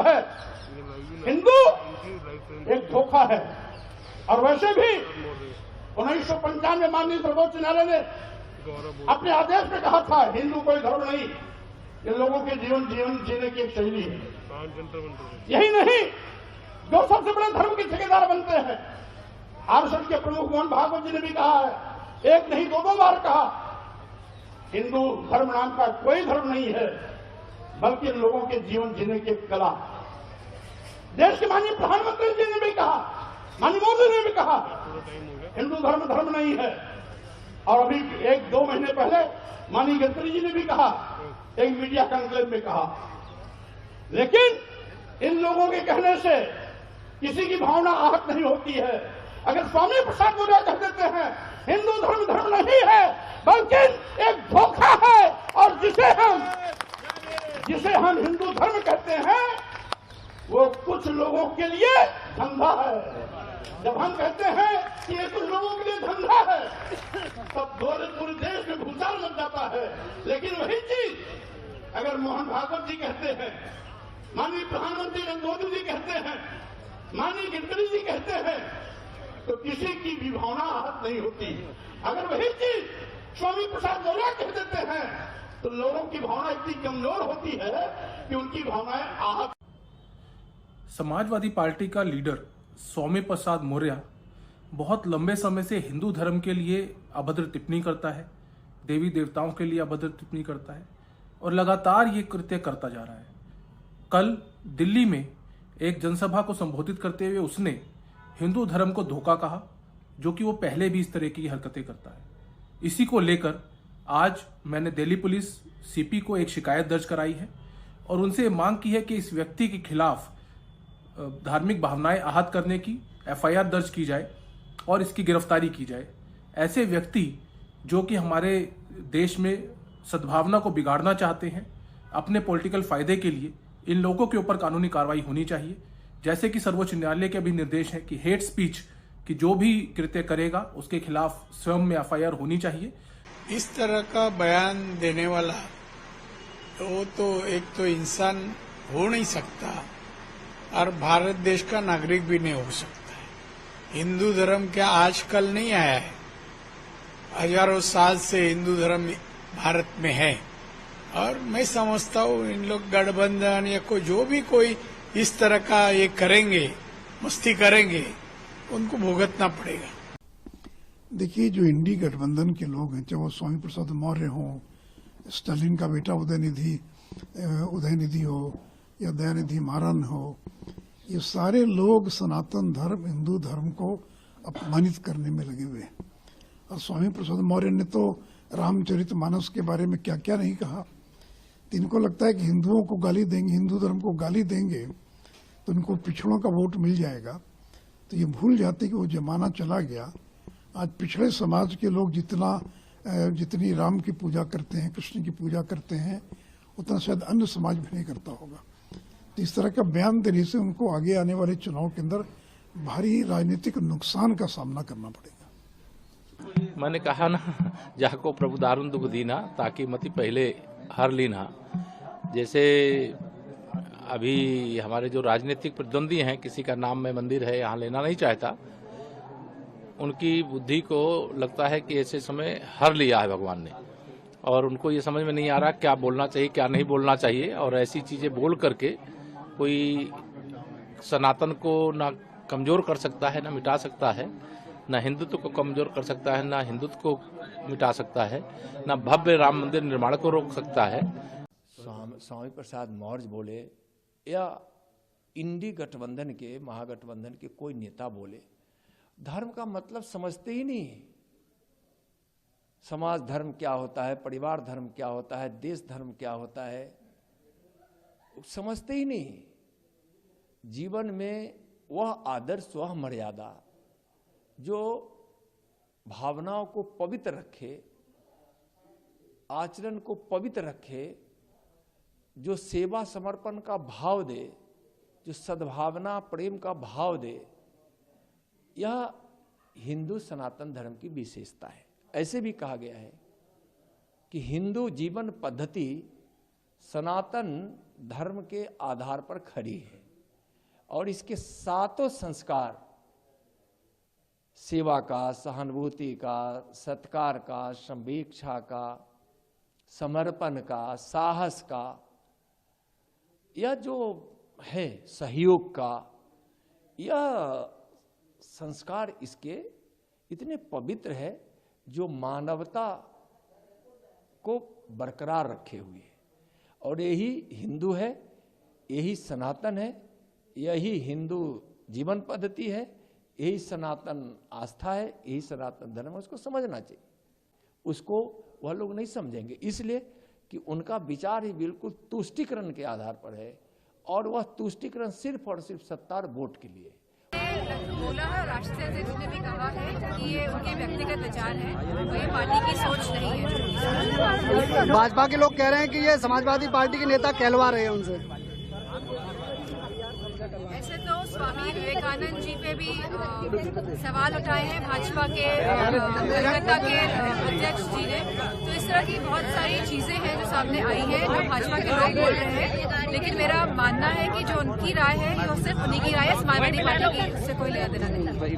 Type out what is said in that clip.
है। हिंदू एक धोखा है। और वैसे भी 1995 माननीय सर्वोच्च न्यायालय ने अपने आदेश में कहा था हिंदू कोई धर्म नहीं, ये लोगों के जीवन जीने की एक शैली है। यही नहीं, जो सबसे बड़े धर्म के ठेकेदार बनते हैं, आरएसएस के प्रमुख मोहन भागवत जी ने भी कहा है, एक नहीं दो बार कहा, हिंदू धर्म नाम का कोई धर्म नहीं है, बल्कि लोगों के जीवन जीने की कला। देश के माननीय प्रधानमंत्री जी ने भी कहा, माननीय मोदी ने भी कहा, हिंदू धर्म नहीं है। और अभी 1-2 महीने पहले माननीय गडकरी जी ने भी कहा, एक मीडिया कॉन्क्लेव में कहा। लेकिन इन लोगों के कहने से किसी की भावना आहत नहीं होती है। अगर स्वामी प्रसाद मौर्य कह देते हैं हिंदू धर्म नहीं है, बल्कि एक धोखा है, और जिसे हम हिंदू धर्म कहते हैं वो कुछ लोगों के लिए धंधा है। जब हम कहते हैं कि ये कुछ लोगों के लिए धंधा है, तब पूरे देश में भूचाल मच जाता है। लेकिन वही चीज अगर मोहन भागवत जी कहते हैं, माननीय प्रधानमंत्री नरेंद्र मोदी जी कहते हैं, माननीय गडकरी जी कहते हैं, तो किसी की भी भावना आहत नहीं होती। अगर वही चीज स्वामी प्रसाद मौर्य कह देते हैं तो लोगों की भावना इतनी कमजोर होती है कि उनकी भावनाएं आहत। समाजवादी पार्टी का लीडर स्वामी प्रसाद मौर्य बहुत लंबे समय से हिंदू धर्म के लिए अभद्र टिप्पणी करता है, देवी देवताओं के लिए अभद्र टिप्पणी करता है और लगातार ये कृत्य करता जा रहा है। कल दिल्ली में एक जनसभा को संबोधित करते हुए उसने हिंदू धर्म को धोखा कहा, जो कि वो पहले भी इस तरह की हरकतें करता है। इसी को लेकर आज मैंने दिल्ली पुलिस सीपी को एक शिकायत दर्ज कराई है और उनसे मांग की है कि इस व्यक्ति के खिलाफ धार्मिक भावनाएं आहत करने की एफआईआर दर्ज की जाए और इसकी गिरफ्तारी की जाए। ऐसे व्यक्ति जो कि हमारे देश में सद्भावना को बिगाड़ना चाहते हैं अपने पॉलिटिकल फायदे के लिए, इन लोगों के ऊपर कानूनी कार्रवाई होनी चाहिए। जैसे कि सर्वोच्च न्यायालय के भी निर्देश है कि हेट स्पीच की जो भी कृत्य करेगा उसके खिलाफ स्वयं में एफआईआर होनी चाहिए। इस तरह का बयान देने वाला वो तो एक तो इंसान हो नहीं सकता और भारत देश का नागरिक भी नहीं हो सकता है। हिंदू धर्म क्या आजकल नहीं आया है, हजारों साल से हिंदू धर्म भारत में है। और मैं समझता हूँ इन लोग गठबंधन या जो भी कोई इस तरह का ये करेंगे, मस्ती करेंगे, उनको भुगतना पड़ेगा। देखिए, जो इंडी गठबंधन के लोग हैं, चाहे वो स्वामी प्रसाद मौर्य हो, स्टालिन का बेटा उदयनिधि हो या दयानिधि मारन हो, ये सारे लोग सनातन धर्म, हिंदू धर्म को अपमानित करने में लगे हुए हैं। और स्वामी प्रसाद मौर्य ने तो रामचरितमानस के बारे में क्या क्या नहीं कहा। तो इनको लगता है कि हिंदुओं को गाली देंगे, हिंदू धर्म को गाली देंगे तो इनको पिछड़ों का वोट मिल जाएगा। तो ये भूल जाते कि वो जमाना चला गया। आज पिछड़े समाज के लोग जितनी राम की पूजा करते हैं, कृष्ण की पूजा करते हैं, उतना शायद अन्य समाज भी नहीं करता होगा। तो इस तरह का बयान देने से उनको आगे आने वाले चुनाव के अंदर भारी राजनीतिक नुकसान का सामना करना पड़ेगा। मैंने कहा ना, जाको प्रभु दारुण दुख दीना ताकि मति पहले हर लीना। जैसे अभी हमारे जो राजनीतिक प्रतिद्वंदी हैं, किसी का नाम में मंदिर है यहाँ लेना नहीं चाहता, उनकी बुद्धि को लगता है कि ऐसे समय हर लिया है भगवान ने और उनको ये समझ में नहीं आ रहा क्या बोलना चाहिए क्या नहीं बोलना चाहिए। और ऐसी चीजें बोल करके कोई सनातन को ना कमजोर कर सकता है, ना मिटा सकता है, ना हिंदुत्व को कमजोर कर सकता है, ना हिंदुत्व को मिटा सकता है, ना भव्य राम मंदिर निर्माण को रोक सकता है। स्वामी प्रसाद मौर्य बोले या इंडी गठबंधन के, महागठबंधन के कोई नेता बोले, धर्म का मतलब समझते ही नहीं। समाज धर्म क्या होता है, परिवार धर्म क्या होता है, देश धर्म क्या होता है, समझते ही नहीं। जीवन में वह आदर्श, वह मर्यादा जो भावनाओं को पवित्र रखे, आचरण को पवित्र रखे, जो सेवा समर्पण का भाव दे, जो सद्भावना प्रेम का भाव दे, यह हिंदू सनातन धर्म की विशेषता है। ऐसे भी कहा गया है कि हिंदू जीवन पद्धति सनातन धर्म के आधार पर खड़ी है और इसके सातों संस्कार, सेवा का, सहानुभूति का, सत्कार का, संवीक्षा का, समर्पण का, साहस का, यह जो है सहयोग का, यह संस्कार इसके इतने पवित्र है जो मानवता को बरकरार रखे हुए है। और यही हिंदू है, यही सनातन है, यही हिंदू जीवन पद्धति है, यही सनातन आस्था है, यही सनातन धर्म है। उसको समझना चाहिए। उसको वह लोग नहीं समझेंगे, इसलिए कि उनका विचार ही बिल्कुल तुष्टीकरण के आधार पर है और वह तुष्टीकरण सिर्फ और सिर्फ सत्ता और वोट के लिए। बोला है, राष्ट्रीय अध्यक्ष ने भी कहा है कि ये उनके व्यक्तिगत विचार है और ये पार्टी की सोच नहीं है। भाजपा के लोग कह रहे हैं कि ये समाजवादी पार्टी के नेता कहलवा रहे हैं उनसे। ऐसे तो स्वामी विवेकानंद जी पे भी सवाल उठाए हैं भाजपा के कलकत्ता के अध्यक्ष जी ने। तो इस तरह की बहुत सारी चीजें हैं जो सामने आई हैं जो भाजपा के लोग बोल रहे हैं, लेकिन मेरा मानना है कि जो उनकी राय है वो सिर्फ उन्हीं की राय है, समाजवादी पार्टी की इससे कोई लेना देना नहीं।